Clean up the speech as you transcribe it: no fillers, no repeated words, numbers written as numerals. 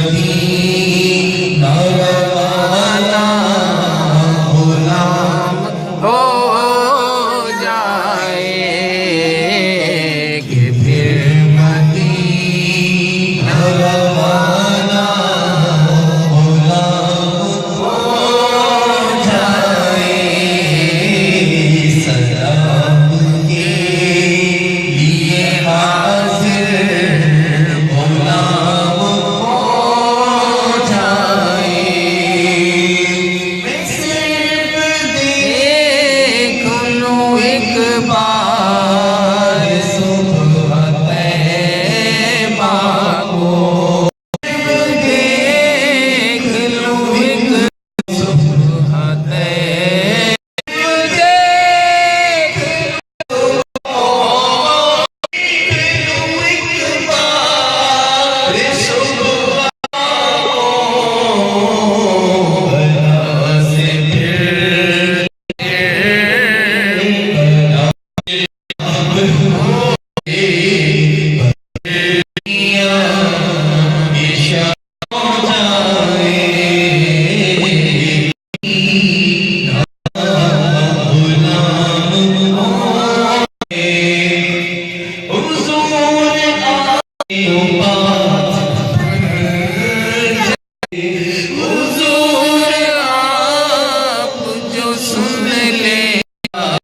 Medina वाला गुलाम हो जाएंगे, फिर मदीना वाला गुलाम हो जाएंगे। सलाम के लिए हाजिर गुलाम हो जाएंगे। सिर्फ देख लूं एक बार सुबह तैबा को, देख लूं एक सुबह तैबा, देख लूं एक बार सुबह से फिर